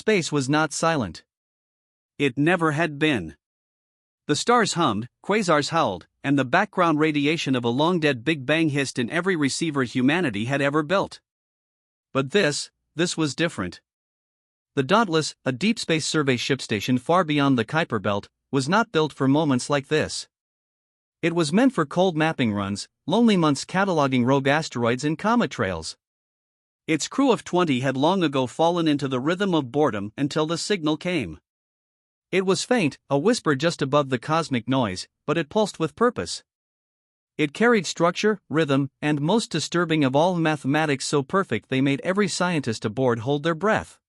space was not silent. It never had been. The stars hummed, quasars howled, and the background radiation of a long-dead Big Bang hissed in every receiver humanity had ever built. But this was different. The Dauntless, a deep space survey ship station far beyond the Kuiper Belt, was not built for moments like this. It was meant for cold mapping runs, lonely months cataloging rogue asteroids and comet trails. Its crew of 20 had long ago fallen into the rhythm of boredom until the signal came. It was faint, a whisper just above the cosmic noise, but it pulsed with purpose. It carried structure, rhythm, and most disturbing of all, mathematics so perfect they made every scientist aboard hold their breath.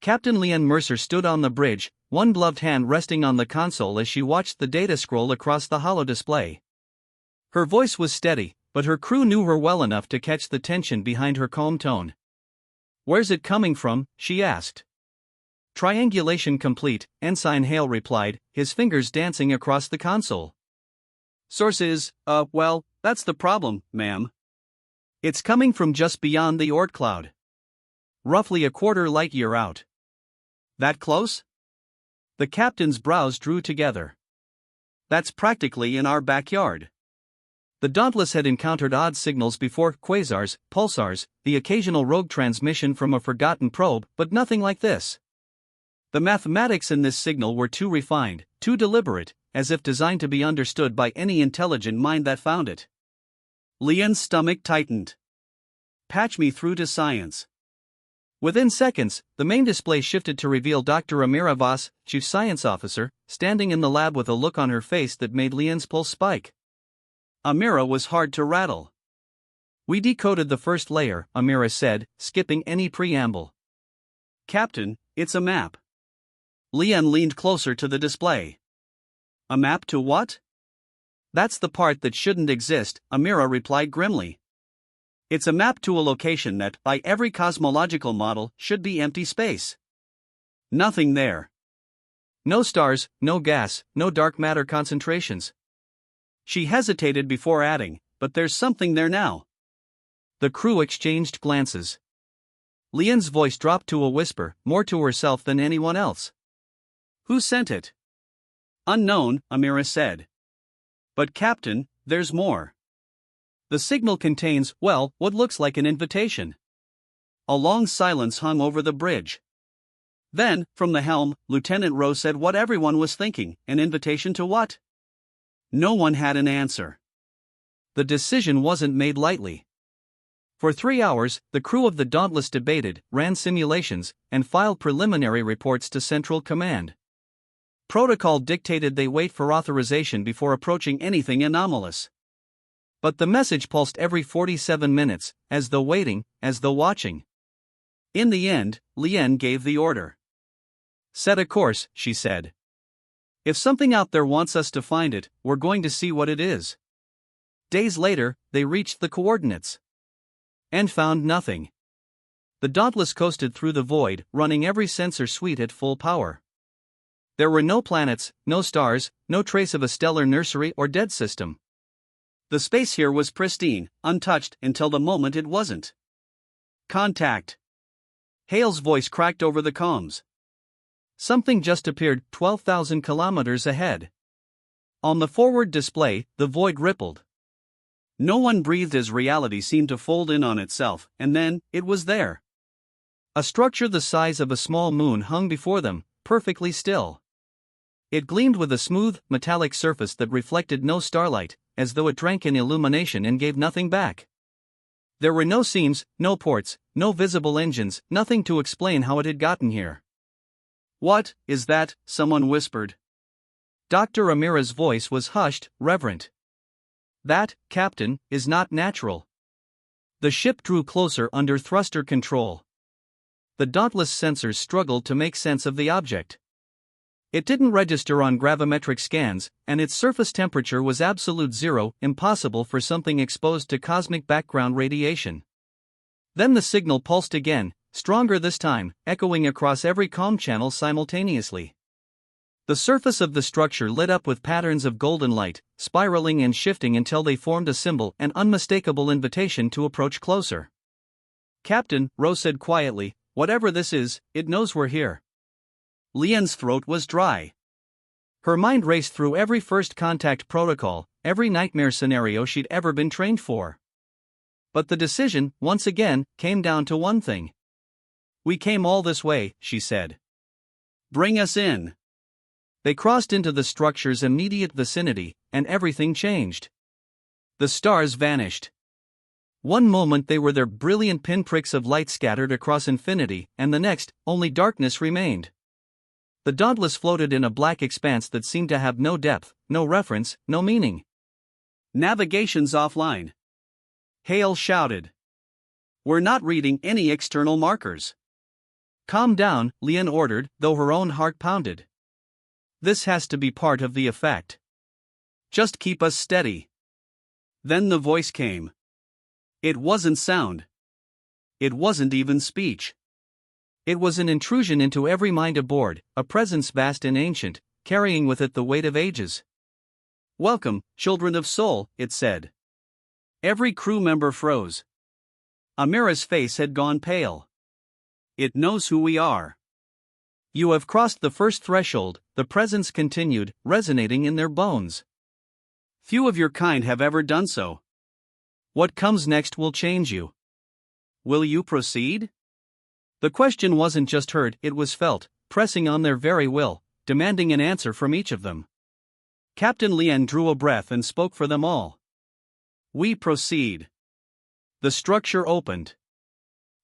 Captain Leanne Mercer stood on the bridge, one gloved hand resting on the console as she watched the data scroll across the holo display. Her voice was steady, but her crew knew her well enough to catch the tension behind her calm tone. "Where's it coming from?" she asked. "Triangulation complete," Ensign Hale replied, his fingers dancing across the console. "Source is, well, that's the problem, ma'am. It's coming from just beyond the Oort cloud. Roughly a quarter light year out." "That close?" The captain's brows drew together. "That's practically in our backyard." The Dauntless had encountered odd signals before, quasars, pulsars, the occasional rogue transmission from a forgotten probe, but nothing like this. The mathematics in this signal were too refined, too deliberate, as if designed to be understood by any intelligent mind that found it. Leanne's stomach tightened. "Patch me through to science." Within seconds, the main display shifted to reveal Dr. Amira Voss, Chief Science Officer, standing in the lab with a look on her face that made Leanne's pulse spike. Amira was hard to rattle. "We decoded the first layer," Amira said, skipping any preamble. "Captain, it's a map." Leanne leaned closer to the display. "A map to what?" "That's the part that shouldn't exist," Amira replied grimly. "It's a map to a location that, by every cosmological model, should be empty space. Nothing there. No stars, no gas, no dark matter concentrations." She hesitated before adding, "But there's something there now." The crew exchanged glances. Leanne's voice dropped to a whisper, more to herself than anyone else. "Who sent it?" "Unknown," Amira said. "But Captain, there's more. The signal contains, well, what looks like an invitation." A long silence hung over the bridge. Then, from the helm, Lieutenant Rowe said what everyone was thinking: an invitation to what? No one had an answer. The decision wasn't made lightly. For 3 hours, the crew of the Dauntless debated, ran simulations, and filed preliminary reports to Central Command. Protocol dictated they wait for authorization before approaching anything anomalous. But the message pulsed every 47 minutes, as though waiting, as though watching. In the end, Leanne gave the order. "Set a course," she said. "If something out there wants us to find it, we're going to see what it is." Days later, they reached the coordinates. And found nothing. The Dauntless coasted through the void, running every sensor suite at full power. There were no planets, no stars, no trace of a stellar nursery or dead system. The space here was pristine, untouched, until the moment it wasn't. "Contact." Hale's voice cracked over the comms. Something just appeared 12,000 kilometers ahead. On the forward display, the void rippled. No one breathed as reality seemed to fold in on itself, and then, it was there. A structure the size of a small moon hung before them, perfectly still. It gleamed with a smooth, metallic surface that reflected no starlight, as though it drank in illumination and gave nothing back. There were no seams, no ports, no visible engines, nothing to explain how it had gotten here. "What is that?" someone whispered. Dr. Amira's voice was hushed, reverent. "That, Captain, is not natural." The ship drew closer under thruster control. The Dauntless sensors struggled to make sense of the object. It didn't register on gravimetric scans, and its surface temperature was absolute zero, impossible for something exposed to cosmic background radiation. Then the signal pulsed again, stronger this time, echoing across every comm channel simultaneously. The surface of the structure lit up with patterns of golden light, spiraling and shifting until they formed a symbol, an unmistakable invitation to approach closer. "Captain," Rose said quietly, Whatever this is, it knows we're here. Lian's throat was dry. Her mind raced through every first contact protocol, every nightmare scenario she'd ever been trained for. But the decision, once again, came down to one thing. We came all this way, she said. Bring us in. They crossed into the structure's immediate vicinity, and everything changed. The stars vanished. One moment they were their brilliant pinpricks of light scattered across infinity, and the next, only darkness remained. The Dauntless floated in a black expanse that seemed to have no depth, no reference, no meaning. Navigation's offline. Hale shouted. We're not reading any external markers. Calm down, Lian ordered, though her own heart pounded. This has to be part of the effect. Just keep us steady. Then the voice came. It wasn't sound. It wasn't even speech. It was an intrusion into every mind aboard, a presence vast and ancient, carrying with it the weight of ages. Welcome, children of Soul, it said. Every crew member froze. Amira's face had gone pale. It knows who we are. You have crossed the first threshold, the presence continued, resonating in their bones. Few of your kind have ever done so. What comes next will change you. Will you proceed? The question wasn't just heard, it was felt, pressing on their very will, demanding an answer from each of them. Captain Lian drew a breath and spoke for them all. We proceed. The structure opened.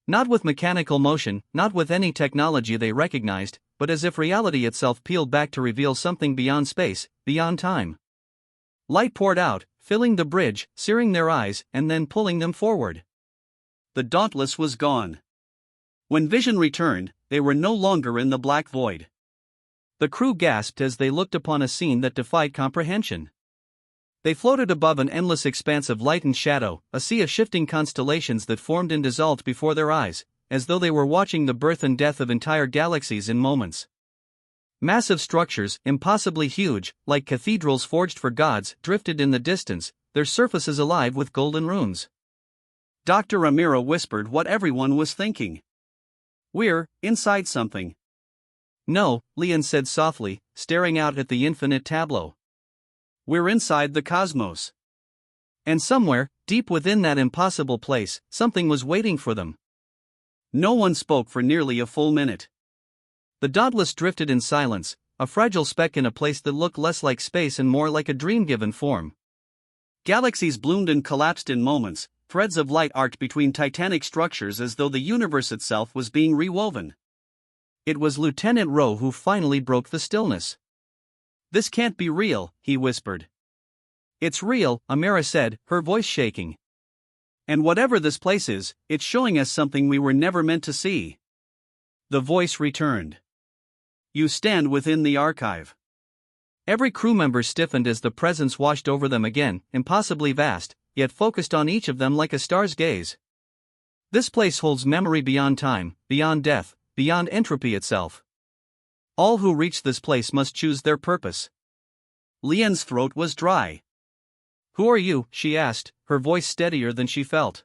Not with mechanical motion, not with any technology they recognized, but as if reality itself peeled back to reveal something beyond space, beyond time. Light poured out, filling the bridge, searing their eyes, and then pulling them forward. The Dauntless was gone. When vision returned, they were no longer in the black void. The crew gasped as they looked upon a scene that defied comprehension. They floated above an endless expanse of light and shadow, a sea of shifting constellations that formed and dissolved before their eyes, as though they were watching the birth and death of entire galaxies in moments. Massive structures, impossibly huge, like cathedrals forged for gods, drifted in the distance, their surfaces alive with golden runes. Dr. Amira whispered what everyone was thinking. We're inside something. No, Lian said softly, staring out at the infinite tableau. We're inside the cosmos. And somewhere, deep within that impossible place, something was waiting for them. No one spoke for nearly a full minute. The Dauntless drifted in silence, a fragile speck in a place that looked less like space and more like a dream-given form. Galaxies bloomed and collapsed in moments, threads of light arced between titanic structures as though the universe itself was being rewoven. It was Lieutenant Rowe who finally broke the stillness. This can't be real, he whispered. It's real, Amira said, her voice shaking. And whatever this place is, it's showing us something we were never meant to see. The voice returned. You stand within the archive. Every crew member stiffened as the presence washed over them again, impossibly vast, yet focused on each of them like a star's gaze. This place holds memory beyond time, beyond death, beyond entropy itself. All who reach this place must choose their purpose. Lian's throat was dry. Who are you? She asked, her voice steadier than she felt.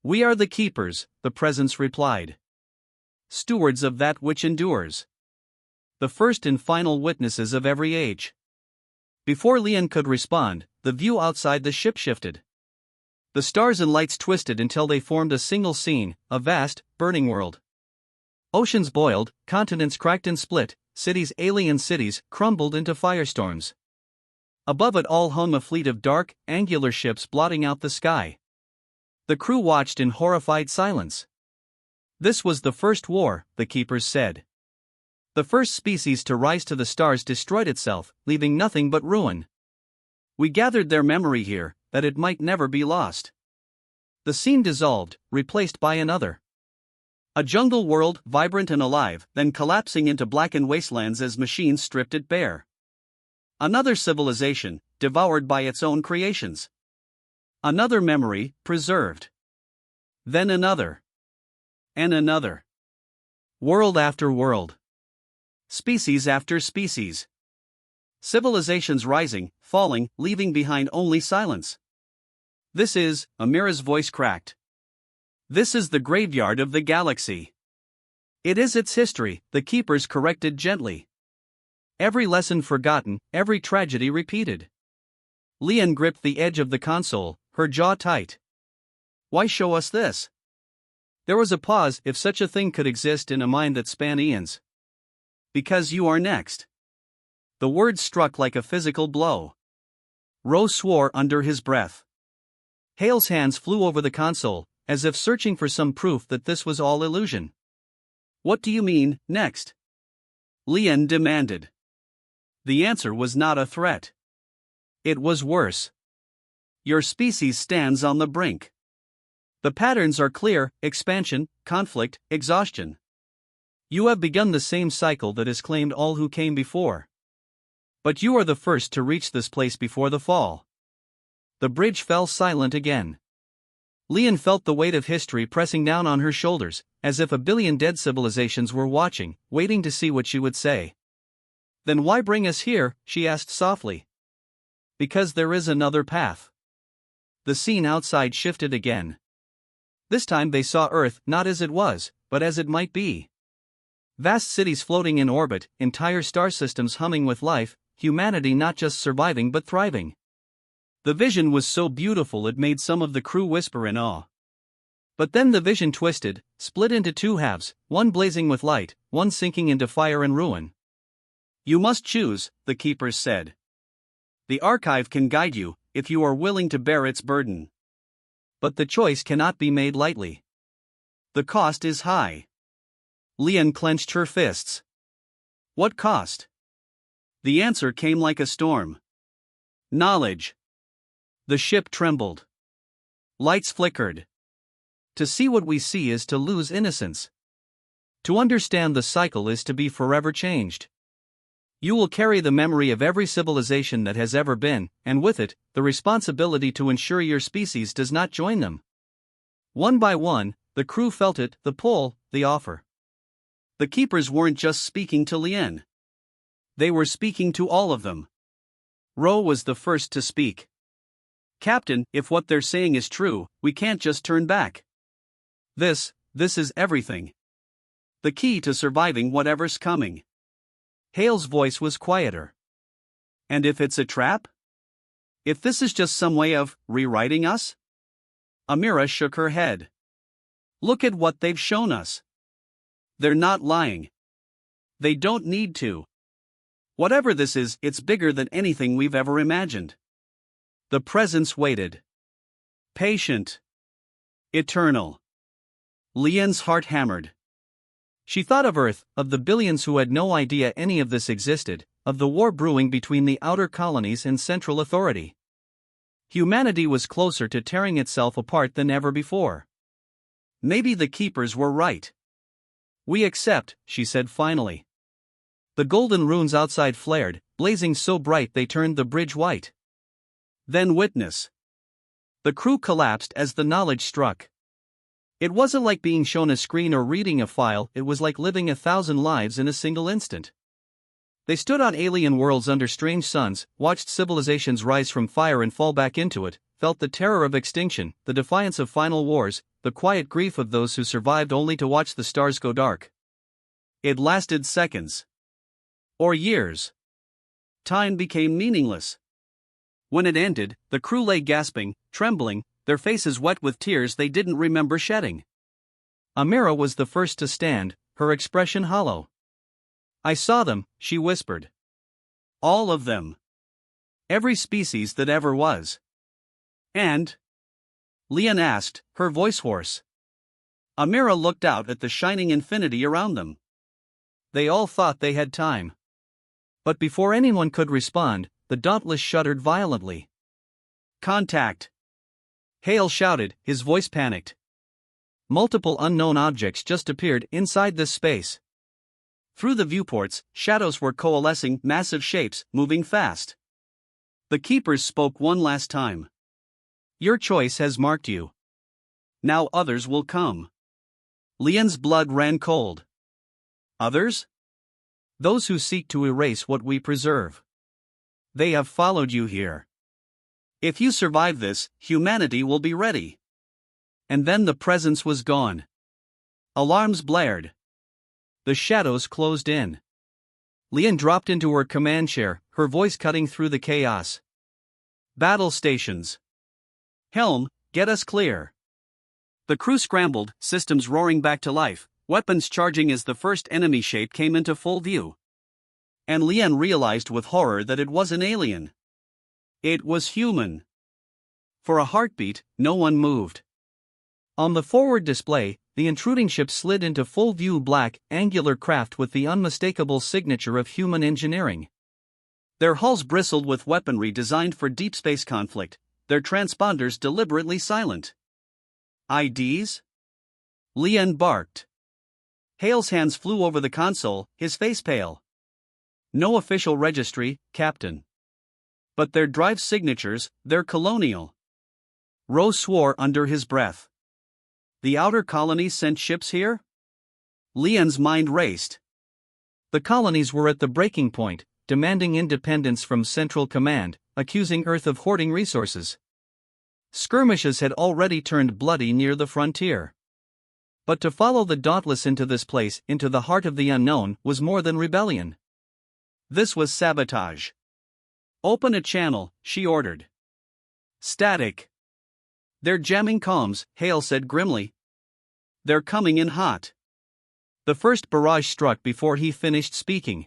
We are the keepers, the presence replied. Stewards of that which endures. The first and final witnesses of every age. Before Lian could respond, the view outside the ship shifted. The stars and lights twisted until they formed a single scene, a vast, burning world. Oceans boiled, continents cracked and split, alien cities, crumbled into firestorms. Above it all hung a fleet of dark, angular ships blotting out the sky. The crew watched in horrified silence. This was the first war, the keepers said. The first species to rise to the stars destroyed itself, leaving nothing but ruin. We gathered their memory here, that it might never be lost. The scene dissolved, replaced by another. A jungle world, vibrant and alive, then collapsing into blackened wastelands as machines stripped it bare. Another civilization, devoured by its own creations. Another memory, preserved. Then another. And another. World after world. Species after species. Civilizations rising, falling, leaving behind only silence. This is, Amira's voice cracked. This is the graveyard of the galaxy. It is its history, the keepers corrected gently. Every lesson forgotten, every tragedy repeated. Lian gripped the edge of the console, her jaw tight. Why show us this? There was a pause, if such a thing could exist in a mind that spanned eons. Because you are next. The words struck like a physical blow. Ro swore under his breath. Hale's hands flew over the console, as if searching for some proof that this was all illusion. What do you mean, next? Lian demanded. The answer was not a threat. It was worse. Your species stands on the brink. The patterns are clear: expansion, conflict, exhaustion. You have begun the same cycle that has claimed all who came before. But you are the first to reach this place before the fall. The bridge fell silent again. Lian felt the weight of history pressing down on her shoulders, as if a billion dead civilizations were watching, waiting to see what she would say. Then why bring us here? She asked softly. Because there is another path. The scene outside shifted again. This time they saw Earth not as it was, but as it might be. Vast cities floating in orbit, entire star systems humming with life, humanity not just surviving but thriving. The vision was so beautiful it made some of the crew whisper in awe. But then the vision twisted, split into two halves, one blazing with light, one sinking into fire and ruin. You must choose, the keepers said. The archive can guide you, if you are willing to bear its burden. But the choice cannot be made lightly. The cost is high. Lian clenched her fists. What cost? The answer came like a storm. Knowledge. The ship trembled. Lights flickered. To see what we see is to lose innocence. To understand the cycle is to be forever changed. You will carry the memory of every civilization that has ever been, and with it, the responsibility to ensure your species does not join them. One by one, the crew felt it, the pull, the offer. The keepers weren't just speaking to Lian. They were speaking to all of them. Ro was the first to speak. Captain, if what they're saying is true, we can't just turn back. This is everything. The key to surviving whatever's coming. Hale's voice was quieter. And if it's a trap? If this is just some way of rewriting us? Amira shook her head. Look at what they've shown us. They're not lying. They don't need to. Whatever this is, it's bigger than anything we've ever imagined. The presence waited. Patient. Eternal. Lian's heart hammered. She thought of Earth, of the billions who had no idea any of this existed, of the war brewing between the outer colonies and Central Authority. Humanity was closer to tearing itself apart than ever before. Maybe the keepers were right. We accept, she said finally. The golden runes outside flared, blazing so bright they turned the bridge white. Then witness. The crew collapsed as the knowledge struck. It wasn't like being shown a screen or reading a file, it was like living 1,000 lives in a single instant. They stood on alien worlds under strange suns, watched civilizations rise from fire and fall back into it, felt the terror of extinction, the defiance of final wars, the quiet grief of those who survived only to watch the stars go dark. It lasted seconds. Or years. Time became meaningless. When it ended, the crew lay gasping, trembling, their faces wet with tears they didn't remember shedding. Amira was the first to stand, her expression hollow. I saw them, she whispered. All of them. Every species that ever was. And? Lian asked, her voice hoarse. Amira looked out at the shining infinity around them. They all thought they had time. But before anyone could respond, the Dauntless shuddered violently. Contact! Hale shouted, his voice panicked. Multiple unknown objects just appeared inside this space. Through the viewports, shadows were coalescing, massive shapes, moving fast. The keepers spoke one last time. Your choice has marked you. Now others will come. Lian's blood ran cold. Others? Those who seek to erase what we preserve. They have followed you here. If you survive this, humanity will be ready. And then the presence was gone. Alarms blared. The shadows closed in. Lian dropped into her command chair, her voice cutting through the chaos. Battle stations. Helm, get us clear. The crew scrambled, systems roaring back to life, weapons charging as the first enemy shape came into full view. And Lian realized with horror that it was an alien. It was human. For a heartbeat, no one moved. On the forward display, the intruding ship slid into full view, black, angular craft with the unmistakable signature of human engineering. Their hulls bristled with weaponry designed for deep space conflict, their transponders deliberately silent. IDs? Lian barked. Hale's hands flew over the console, his face pale. No official registry, Captain. But their drive signatures, they're colonial. Ro swore under his breath. The outer colonies sent ships here? Lian's mind raced. The colonies were at the breaking point, demanding independence from Central Command, accusing Earth of hoarding resources. Skirmishes had already turned bloody near the frontier. But to follow the Dauntless into this place, into the heart of the unknown, was more than rebellion. This was sabotage. Open a channel, she ordered. Static. They're jamming comms, Hale said grimly. They're coming in hot. The first barrage struck before he finished speaking.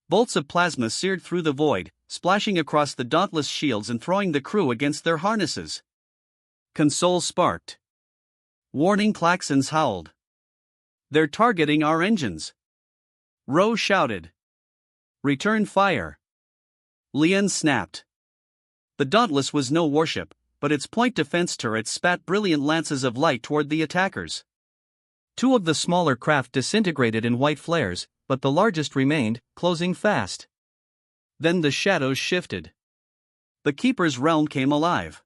Bolts of plasma seared through the void, splashing across the Dauntless shields and throwing the crew against their harnesses. Consoles sparked. Warning klaxons howled. They're targeting our engines. Ro shouted. Return fire. Lian snapped. The Dauntless was no warship, but its point defense turrets spat brilliant lances of light toward the attackers. Two of the smaller craft disintegrated in white flares, but the largest remained, closing fast. Then the shadows shifted. The Keeper's realm came alive.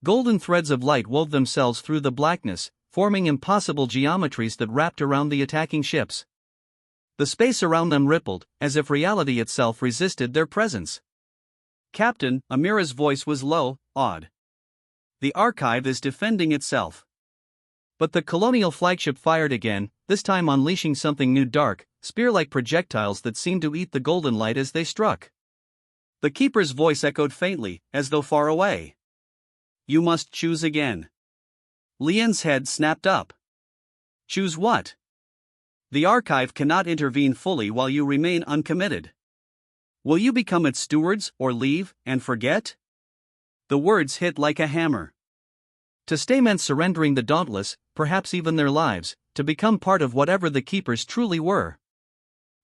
Golden threads of light wove themselves through the blackness, forming impossible geometries that wrapped around the attacking ships. The space around them rippled, as if reality itself resisted their presence. Captain, Amira's voice was low, awed. The archive is defending itself. But the colonial flagship fired again, this time unleashing something new, dark, spear-like projectiles that seemed to eat the golden light as they struck. The Keeper's voice echoed faintly, as though far away. You must choose again. Lian's head snapped up. Choose what? The archive cannot intervene fully while you remain uncommitted. Will you become its stewards, or leave, and forget? The words hit like a hammer. To stay meant surrendering the Dauntless, perhaps even their lives, to become part of whatever the Keepers truly were.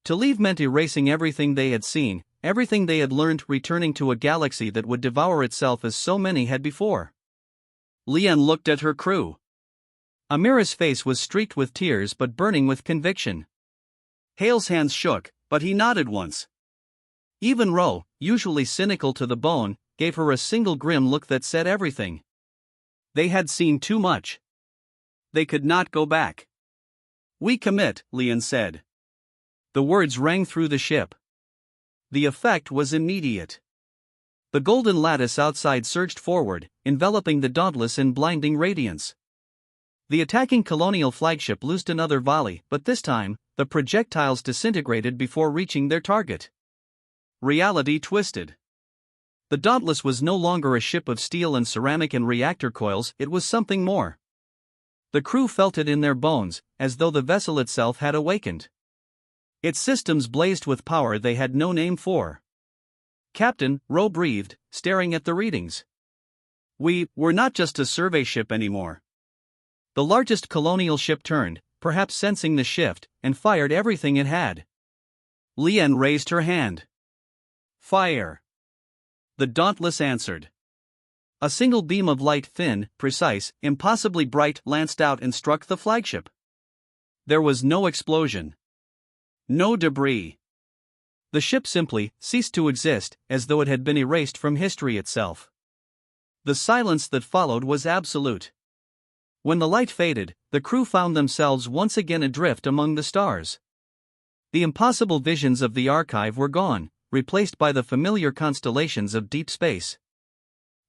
To leave meant erasing everything they had seen, everything they had learned, returning to a galaxy that would devour itself as so many had before. Lian looked at her crew. Amira's face was streaked with tears but burning with conviction. Hale's hands shook, but he nodded once. Even Ro, usually cynical to the bone, gave her a single grim look that said everything. They had seen too much. They could not go back. We commit, Lian said. The words rang through the ship. The effect was immediate. The golden lattice outside surged forward, enveloping the Dauntless in blinding radiance. The attacking colonial flagship loosed another volley, but this time, the projectiles disintegrated before reaching their target. Reality twisted. The Dauntless was no longer a ship of steel and ceramic and reactor coils, it was something more. The crew felt it in their bones, as though the vessel itself had awakened. Its systems blazed with power they had no name for. Captain, Ro breathed, staring at the readings. We're not just a survey ship anymore. The largest colonial ship turned, perhaps sensing the shift, and fired everything it had. Lian raised her hand. Fire. The Dauntless answered. A single beam of light, thin, precise, impossibly bright, lanced out and struck the flagship. There was no explosion. No debris. The ship simply ceased to exist, as though it had been erased from history itself. The silence that followed was absolute. When the light faded, the crew found themselves once again adrift among the stars. The impossible visions of the archive were gone, replaced by the familiar constellations of deep space.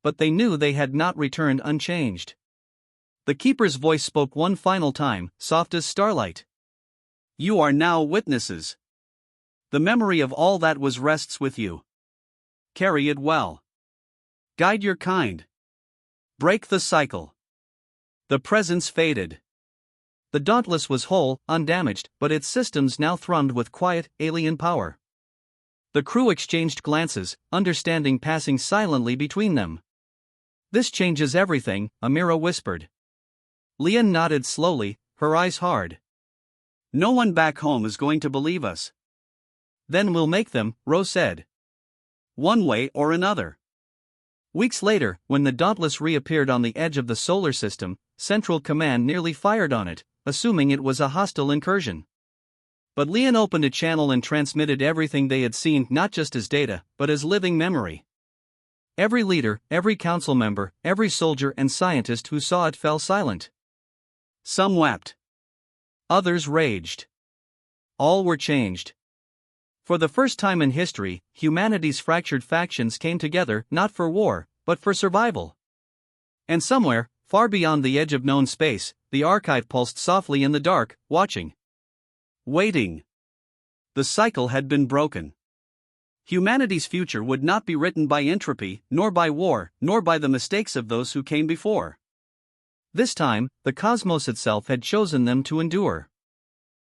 But they knew they had not returned unchanged. The Keeper's voice spoke one final time, soft as starlight. You are now witnesses. The memory of all that was rests with you. Carry it well. Guide your kind. Break the cycle. The presence faded. The Dauntless was whole, undamaged, but its systems now thrummed with quiet, alien power. The crew exchanged glances, understanding passing silently between them. "This changes everything," Amira whispered. Leon nodded slowly, her eyes hard. "No one back home is going to believe us." "Then we'll make them," Rose said. "One way or another." Weeks later, when the Dauntless reappeared on the edge of the solar system, Central Command nearly fired on it, assuming it was a hostile incursion. But Leon opened a channel and transmitted everything they had seen not just as data, but as living memory. Every leader, every council member, every soldier and scientist who saw it fell silent. Some wept. Others raged. All were changed. For the first time in history, humanity's fractured factions came together not for war, but for survival. And somewhere, far beyond the edge of known space, the archive pulsed softly in the dark, watching. Waiting. The cycle had been broken. Humanity's future would not be written by entropy, nor by war, nor by the mistakes of those who came before. This time, the cosmos itself had chosen them to endure.